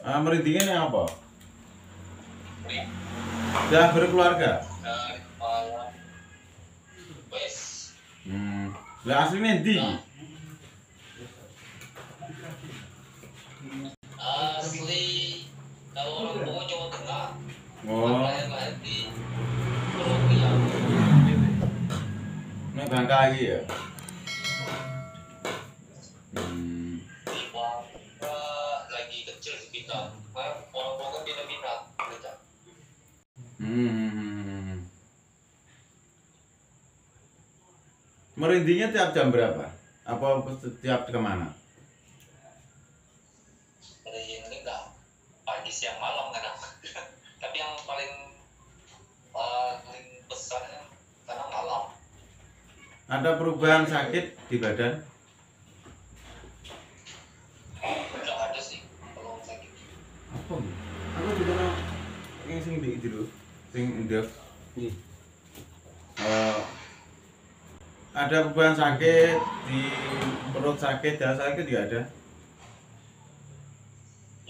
Merindingnya apa? Sudah berkeluarga? Lah aslinya di? Asli kalau orang tua Jawa Tengah. Oh. Lahir di Colombia. Ini Bangkai ya? Di Bangka lagi kecil sih kita. Orang tua kan pindah-pindah. Merindingnya tiap jam berapa? Apa tiap kemana? Dari ini enggak pagi siang malam kadang. Tapi yang paling besarnya karena malam. Ada perubahan sakit di badan? Enggak ada sih kalau sakit. Apa? Aku juga yang sing di itu loh, sing ndef. Ada perubahan sakit di perut sakit, dada sakit juga ada?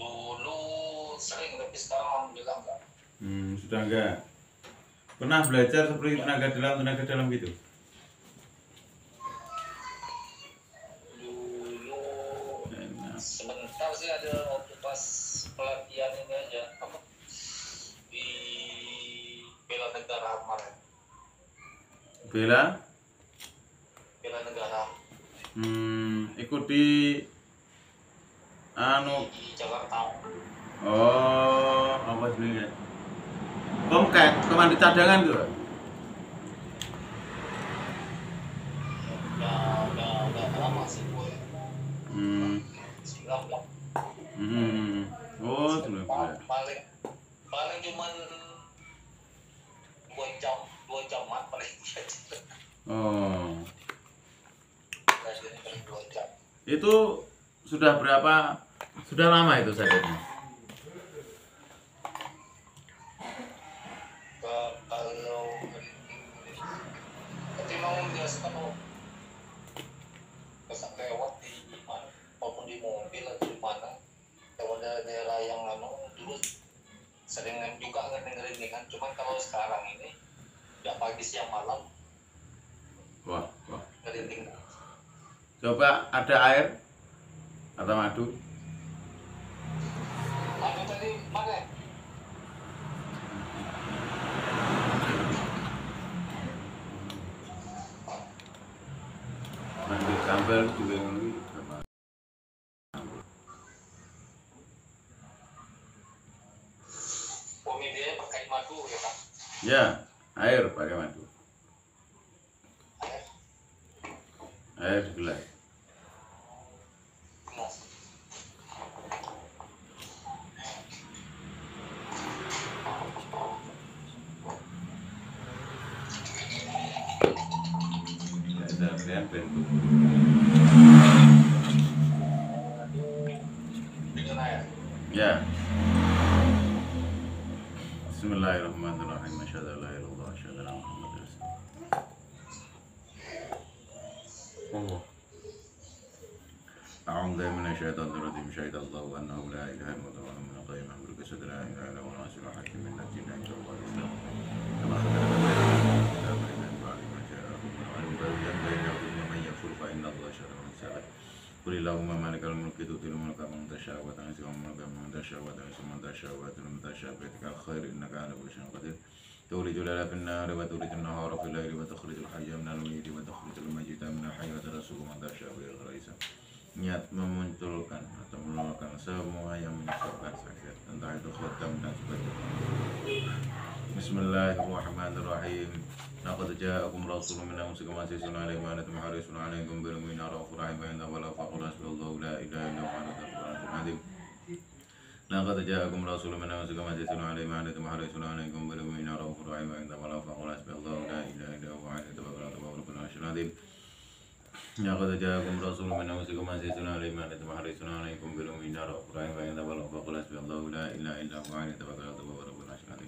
Dulu sering tapi sekarang alhamdulillah enggak. Sudah enggak. Pernah belajar seperti tenaga dalam gitu? Dulu sebentar sih ada waktu pas pelatihan ini aja apa di bela negara kemarin. Bela Negara ikuti di Jakarta. Oh, apa sebenarnya? Komkat, komando cadangan tuh. Udah lama sih gue. 19. Oh, 19. Paling cuman 2 jaman paling aja. Oh. Paling 2 jam. Itu sudah berapa? Sudah lama itu sakitnya? Kalau tapi mau biasa kalau pas lewat di mana maupun di mobil atau di mana lewat daerah yang dulu sering juga ngedengerin kan, cuman kalau sekarang ini udah pagi siang malam Wah. ngerinding. Coba ada air atau madu? Apa tadi mana? Mandi sambal juga ini. Dia pakai madu ya Pak? Ya, air pakai madu. Air segelas. Ya, bentuk. Ya. Bismillahirrahmanirrahim. Asyhadu an la ilaha illallah wa asyhadu anna Muhammadar Rasulullah. A'udzu billahi minasyaitonir rajim. Syaitallahu annahu la ilaha illallah wa min qayyim amruka sadra la ilaha illallah wa nasiru hakim min najina ila Islam. Kama khatara Qulillahumma malikal mulki tu'til mulka man tasha' wa tanzi'ul mulka man tasha' wa tu'izzu man tasha' wa tudhillu man tasha' bi yadikal khair innaka 'ala kulli syai'in qadir. Tulijul laila fin nahari wa tulijun nahara fil laili wa tukhrijul hayya minal mayyiti wa tukhrijul mayyita minal hayyi wa tarzuqu man tasha' bi ghairi hisab. Niat memunculkan atau menolakkan semua yang menyebabkan sakit, entah itu khatam dan sebagainya. Bismillahirrahmanirrahim. Laqad ja'akum rasulun min anfusikum azizun 'alaihi ma antum harisun 'alaikum bil mu'minina raufur rahim wa in tawallu faqul hasbunallahu la ilaha illa huwa al-ghafurur rahim. Laqad ja'akum rasulun min anfusikum azizun 'alaihi ma antum harisun 'alaikum bil mu'minina raufur rahim wa in tawallu faqul hasbunallahu la ilaha illa huwa al-ghafurur rahim. Laqad ja'akum rasulun min anfusikum azizun 'alaihi ma antum harisun 'alaikum bil mu'minina raufur rahim wa in tawallu faqul hasbunallahu la ilaha illa huwa al-ghafurur rahim.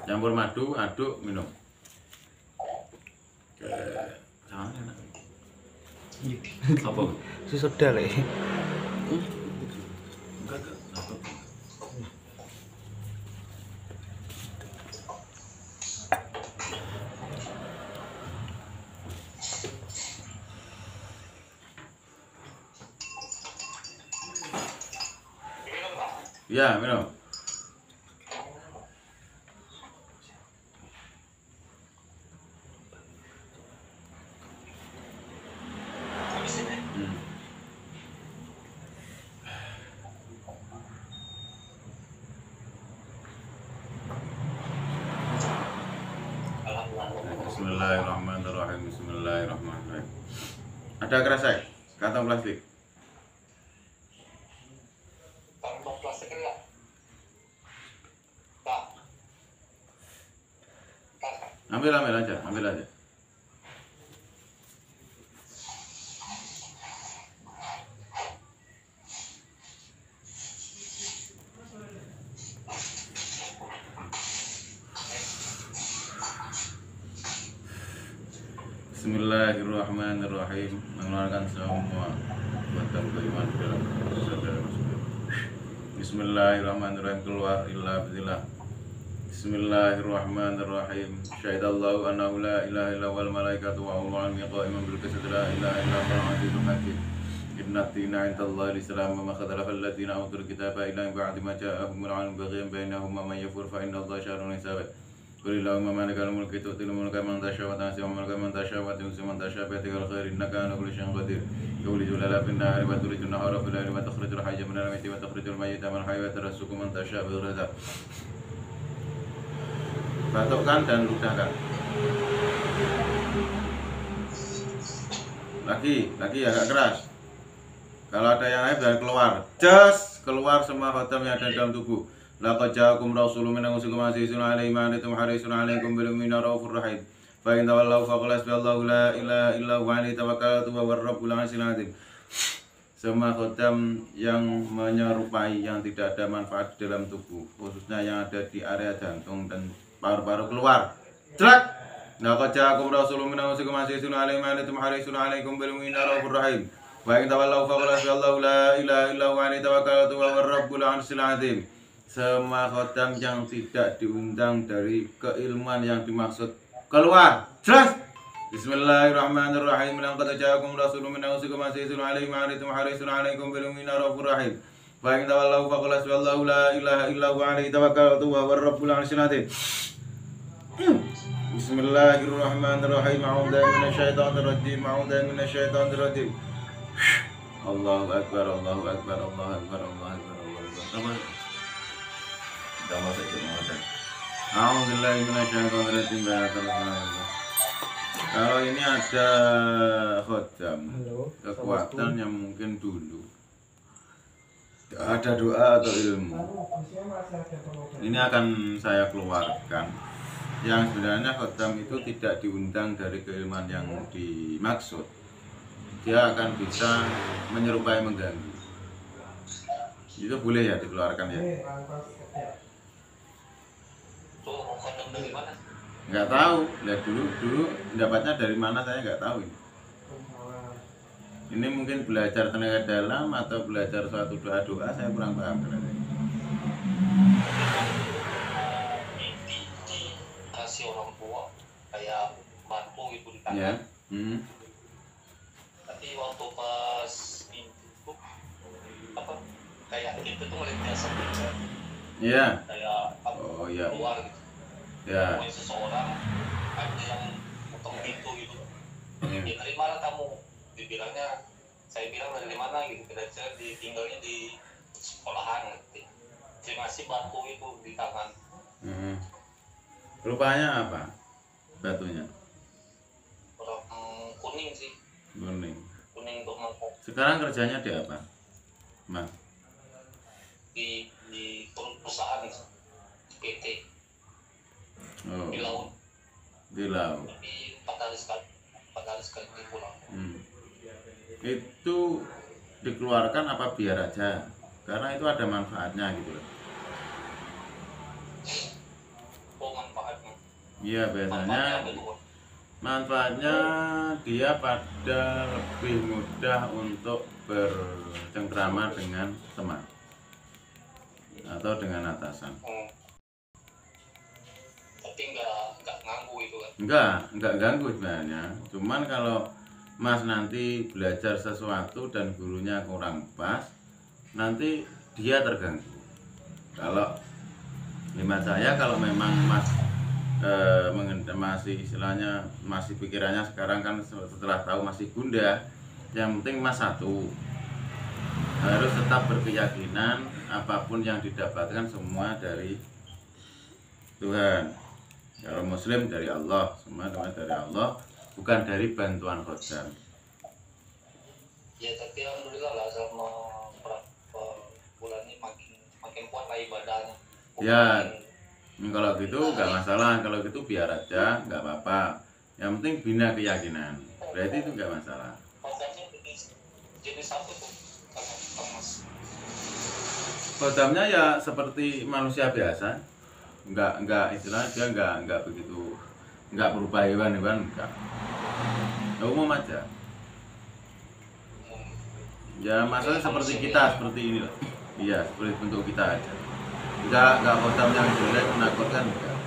Campur madu, aduk, minum. Jangan enak. Apa? Susu soda lagi. Enggak. Ya, minum. Habis ini. Hmm. Alhamdulillah. Bismillahirrahmanirrahim. Bismillahirrahmanirrahim. Ada kresek, kantong plastik. Kantong plastik enggak? Kak. Kak. Ambil aja, ambil aja. Bismillahirrahmanirrahim. Mengeluarkan semua kekuatan beriman dalam saudara muslim. Bismillahirrahmanirrahim. Keluar illa billah. Bismillahirrahmanirrahim. Syahidallahu annahu la ilaha illa wal malaikatu wa ulul ilmi qa'iman bil qist la ilaha illa huwal azizul hakim. Inna ad-dina 'indallahi al-islam wa ma ikhtalafa alladhina utul kitaba illa min ba'di ma ja'ahumul 'ilmu baghyan bainahum wa man yakfur fa inna Allaha syarrul hisab. Qul illahumma malikal mulki tu'til mulka man tasha' wa tanzi'ul mulka man tasha' wa tu'izzu man tasha' bi yadikal khair innaka 'ala kulli syai'in qadir. Tulijul laila fin nahari wa tulijun nahara fil laili wa tukhrijul hayya minal mayyiti wa tukhrijul mayyita minal hayyi wa tarzuqu man tasha' bi ghairi hisab. Batukkan dan ludahkan. Lagi agak keras. Kalau ada yang aib dan keluar, keluar semua khatam yang ada dalam tubuh. Laqad ja'akum rasulun min anfusikum azizun 'alaihi ma antum harisun 'alaikum bil mu'minina raufur rahim. Fa in tawallaw faqul hasbiyallahu la ilaha illa huwa 'alaihi tawakkaltu wa huwa rabbul 'arsyil 'azim. Semua khatam yang menyerupai yang tidak ada manfaat di dalam tubuh, khususnya yang ada di area jantung dan paru-paru keluar. Cerak. Laqad ja'akum rasulun min anfusikum azizun 'alaihi ma antum harisun 'alaikum bil mu'minina raufur rahim. Wa in tawallaw faqul hasbiyallahu la ilaha illa huwa 'alaihi tawakkaltu wa huwa rabbul 'arsyil 'azim. Semua khatam yang tidak diundang dari keilmuan yang dimaksud keluar. Jelas. Bismillahirrahmanirrahim. Laqad ja'akum rasulun min anfusikum azizun 'alaihi ma antum harisun 'alaikum bil mu'minina raufur rahim. Wa in tawallaw faqul hasbiyallahu la ilaha illa huwa 'alaihi tawakkaltu wa huwa rabbul 'arsyil 'azim. Bismillahirrahmanirrahim. A'udzu minasyaitonir rajim. A'udzu minasyaitonir rajim. Allahu akbar, Allahu akbar, Allahu akbar, Allahu akbar, Allahu akbar. Tambah sedikit mengajar. Alhamdulillah minasyaitonir rajim. Kalau ini ada khodam kekuatan yang mungkin dulu ada doa atau ilmu, ini akan saya keluarkan. Yang sebenarnya khodam itu tidak diundang dari keilmuan yang dimaksud. Dia akan bisa menyerupai, mengganggu. Itu boleh ya dikeluarkan ya? Kondom dari mana? Nggak tahu. Lihat dulu dapatnya dari mana saya nggak tahu. Ini mungkin belajar tenaga dalam atau belajar suatu doa saya kurang paham. Kasih orang tua kayak mantu ibu di tangan. Ya. Tapi waktu pas itu apa kayak itu tuh ngeliatnya seperti Iya. kayak Oh iya. keluar gitu. Ya. Pokoknya seseorang ada yang potong pintu gitu. Ya. Ya dari mana kamu? Dibilangnya, saya bilang dari mana gitu. Kira-kira ditinggalnya di sekolahan gitu. Saya ngasih batu itu di tangan. Rupanya apa? Batunya Orang kuning sih, kuning. kuning untuk mangkok Sekarang kerjanya di apa, Mas? di perusahaan PT Oh, di laut. di laut. Tapi 4 hari sekali pulang. Itu dikeluarkan apa biar aja? Karena itu ada manfaatnya gitu loh. Oh manfaatnya? Iya, biasanya manfaatnya dia pada lebih mudah untuk bercengkrama dengan teman atau dengan atasan. Tapi nggak nganggu itu kan? Enggak ganggu sebenarnya. Cuman kalau Mas nanti belajar sesuatu dan gurunya kurang pas, nanti dia terganggu. Kalau hemat saya, kalau memang Mas masih istilahnya masih pikirannya sekarang kan setelah tahu masih bunda, yang penting Mas satu, harus tetap berkeyakinan apapun yang didapatkan semua dari Tuhan. Kalau Muslim dari Allah, semua dari Allah, bukan dari bantuan khodam. Ya tapi alhamdulillah lah selama berapa bulan ini makin kuat lah ibadahnya. Ya, kalau gitu nggak masalah, kalau gitu biar aja, nggak apa-apa. Yang penting bina keyakinan, berarti itu nggak masalah. Khodamnya jenis apa tuh, Kang Mas? Khodamnya ya seperti manusia biasa, nggak istilah dia nggak begitu, nggak berubah hewan-hewan, nggak. Umum aja. Ya maksudnya seperti kita, seperti ini lah. Iya, seperti bentuk kita aja. Enggak khodam yang jelek menakutkan, enggak.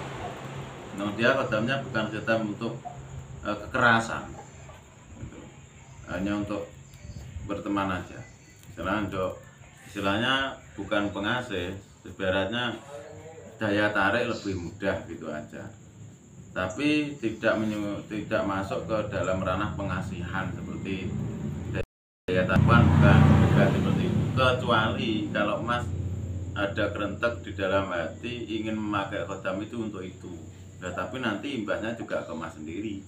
Nah, dia khodamnya bukan khodam untuk kekerasan, gitu. Hanya untuk berteman aja. Istilahnya bukan pengasih, ibaratnya daya tarik lebih mudah gitu aja. Tapi tidak masuk ke dalam ranah pengasihan seperti daya tarik, bukan seperti itu. Kecuali kalau Mas ada kerentek di dalam hati ingin memakai khodam itu untuk itu. Nah, tapi nanti imbasnya juga ke Mas sendiri.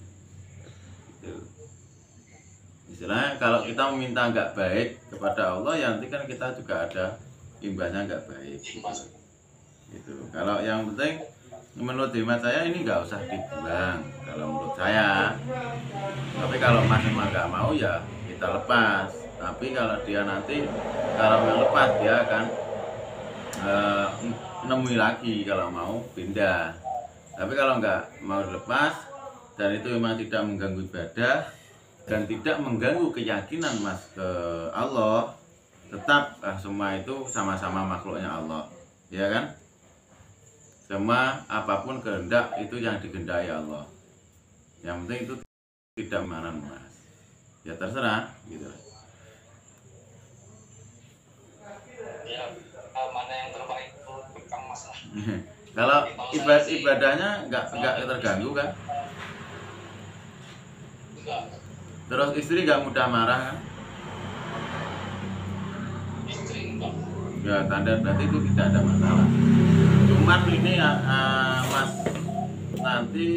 Gitu. Istilahnya kalau kita meminta nggak baik kepada Allah, ya nanti kan kita juga ada imbasnya nggak baik. Gitu. Kalau yang penting menurut hemat saya ini nggak usah dibuang kalau menurut saya. Tapi kalau Mas memang nggak mau ya kita lepas. Tapi kalau dia nanti kalau melepas dia akan nemui lagi kalau mau pindah. Tapi kalau nggak mau dilepas dan itu memang tidak mengganggu ibadah dan tidak mengganggu keyakinan Mas ke Allah, tetap semua itu sama-sama makhluknya Allah, ya kan? Semua apapun kehendak itu yang dikehendaki Allah. Yang penting itu tidak mana Mas. Ya terserah gitu. Ya mana yang terbaik itu Kang Mas lah. Kalau ibadahnya nggak terganggu kan? Enggak. Terus istri nggak mudah marah kan? Istri enggak. Ya tanda berarti itu tidak ada masalah. Cuman ini Mas nanti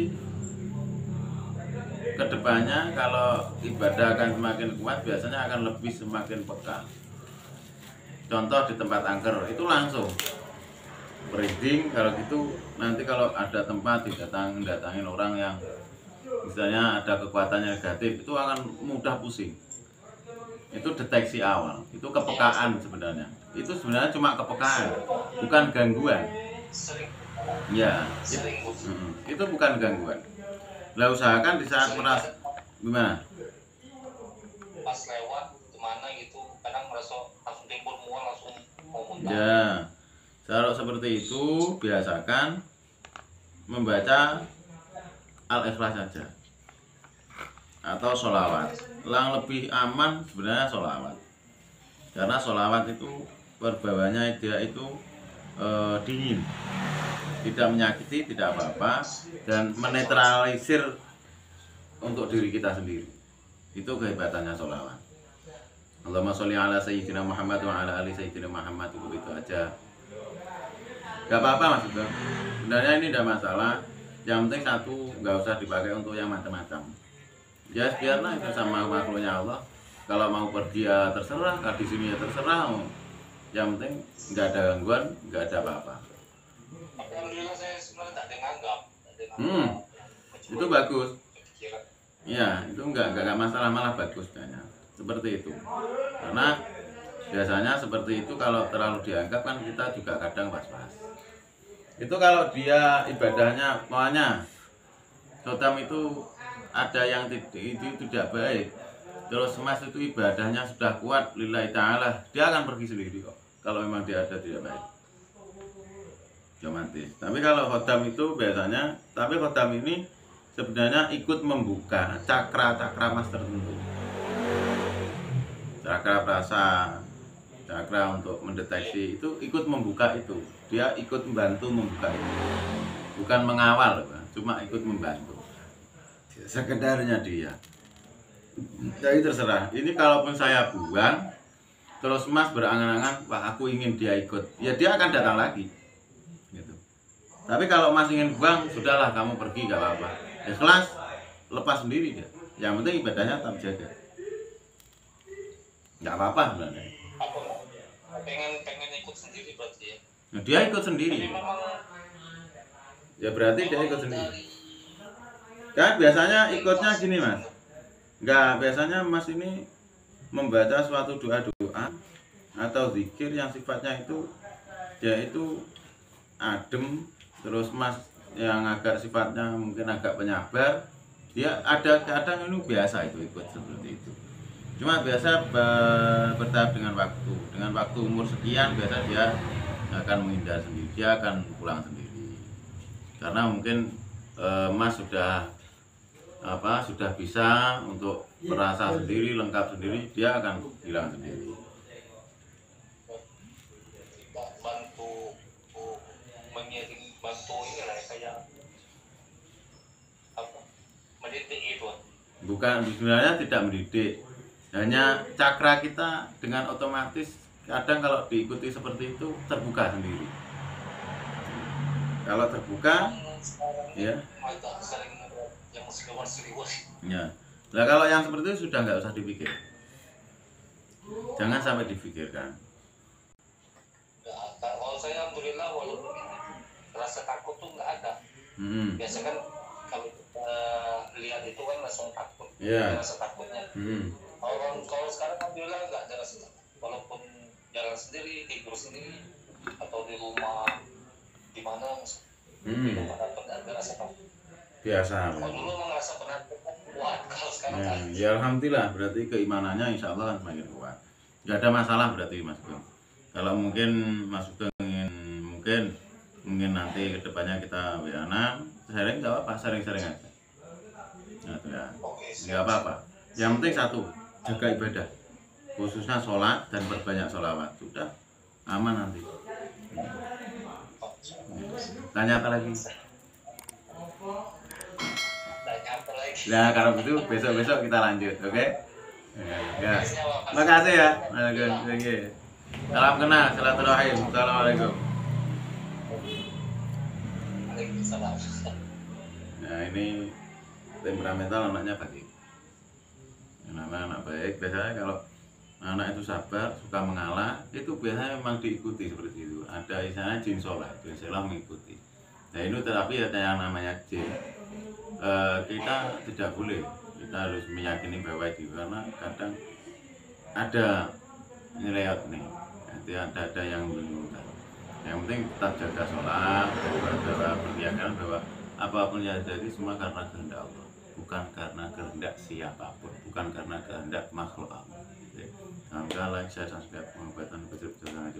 kedepannya kalau ibadah akan semakin kuat biasanya akan lebih semakin peka. Contoh di tempat angker itu langsung merinding. Kalau gitu nanti kalau ada tempat datangin orang yang misalnya ada kekuatannya negatif, itu akan mudah pusing. Itu deteksi awal, itu kepekaan sebenarnya. Itu sebenarnya cuma kepekaan, bukan gangguan. Sering. Ya, itu bukan gangguan. Lah usahakan di saat merasa gimana? Pas lewat kemana gitu, kadang merasa langsung timbul mual, langsung mau muntah. Ya, kalau seperti itu biasakan membaca Al-Ikhlas saja atau sholawat. Yang lebih aman sebenarnya sholawat, karena sholawat itu perbawanya dia itu dingin, tidak menyakiti, tidak apa-apa, dan menetralisir untuk diri kita sendiri. Itu kehebatannya sholawat. Allahumma sholli ala sayyidina Muhammad wa ala ali sayyidina Muhammad, itu aja. Gak apa-apa Mas, sebenarnya ini tidak masalah. Yang penting satu, nggak usah dipakai untuk yang macam-macam. Ya biarlah itu sama makhluknya Allah. Kalau mau pergi ya terserah, kalau di sini ya terserah. Yang penting nggak ada gangguan, nggak ada apa-apa. Alhamdulillah saya sebenarnya tak ada nganggap. Itu bagus. Ya itu nggak masalah, malah bagus kayaknya. Seperti itu. Karena biasanya seperti itu kalau terlalu dianggap kan kita juga kadang was-was. Itu kalau dia ibadahnya maunya khodam itu ada yang tidak baik, terus Mas itu ibadahnya sudah kuat lillahi ta'ala, dia akan pergi sendiri kok. Kalau memang dia ada tidak baik, otomatis. Tapi kalau khodam itu biasanya, tapi khodam ini sebenarnya ikut membuka cakra-cakra Mas tertentu, cakra perasa, cakra cakra untuk mendeteksi itu ikut membuka itu. Dia ikut membantu membuka itu. Bukan mengawal, cuma ikut membantu. Sekedarnya dia. Jadi terserah. Ini kalaupun saya buang, terus Mas berangan-angan, wah aku ingin dia ikut, ya dia akan datang lagi. Gitu. Tapi kalau Mas ingin buang, sudahlah kamu pergi, gak apa-apa. Ikhlas, lepas sendiri dia. Yang penting ibadahnya tetap jaga. Gak apa-apa sebenarnya. Apa pengen ikut sendiri berarti ya? Nah, dia ikut sendiri. Jadi memang Ya berarti dia ikut sendiri. Kan biasanya ikutnya gini Mas. Enggak, biasanya Mas ini membaca suatu doa-doa atau zikir yang sifatnya itu yaitu adem, terus Mas yang agak sifatnya mungkin agak penyabar, dia ada kadang ini biasa itu ikut seperti itu. Cuma biasa bertahap dengan waktu umur sekian biasa dia akan menghindar sendiri, dia akan pulang sendiri karena mungkin Mas sudah bisa untuk merasa sendiri, lengkap sendiri, dia akan hilang sendiri. bantu ini lah kayak apa mendidik itu. Bukan, sebenarnya tidak mendidik, hanya cakra kita dengan otomatis kadang kalau diikuti seperti itu terbuka sendiri. Kalau terbuka, ya. Agak sering yang seliwas. Ya. Nah kalau yang seperti itu sudah nggak usah dipikir. Jangan sampai dipikirkan. Ya, kalau saya alhamdulillah walaupun rasa takut tuh nggak ada. Biasa kan kalau kita lihat itu kan langsung takut. Iya. Rasa takutnya. Kalau sekarang alhamdulillah nggak ada rasa takut. Walaupun jalan sendiri, tidur sendiri, atau di rumah di mana ada rasa takut. Biasa. Kalau dulu emang rasa penakut kuat, kalau sekarang kan. Ya alhamdulillah, berarti keimanannya insya Allah kan semakin kuat. Gak ada masalah berarti Mas Sugeng. Kalau mungkin Mas Sugeng ingin nanti kedepannya kita WA-an, sharing nggak apa-apa, sharing-sharing aja. Nah, ya. Nggak apa-apa. Yang penting satu, jaga ibadah, khususnya sholat dan perbanyak sholawat. Sudah aman nanti. Tanya apa lagi? Nah kalau gitu besok-besok kita lanjut, oke? Ya. Makasih ya. Salam kenal, silaturahim. Assalamualaikum. Nah ini temperamental anaknya baik. Anak baik. Biasanya kalau anak itu sabar, suka mengalah, itu biasanya memang diikuti seperti itu. Ada istilahnya jin sholat, mengikuti. Nah ini terapi ada yang namanya jin. Kita tidak boleh, kita harus meyakini bahwa itu karena kadang ada nilai nih, nanti ada yang menunjukkan. Yang penting tetap jaga sholat, bahwa berkeyakinan bahwa apapun yang terjadi semua karena kehendak Allah, bukan karena kehendak siapapun, bukan karena kehendak makhluk Allah. Sampai like, share, subscribe, pengobatan betul-betul sangat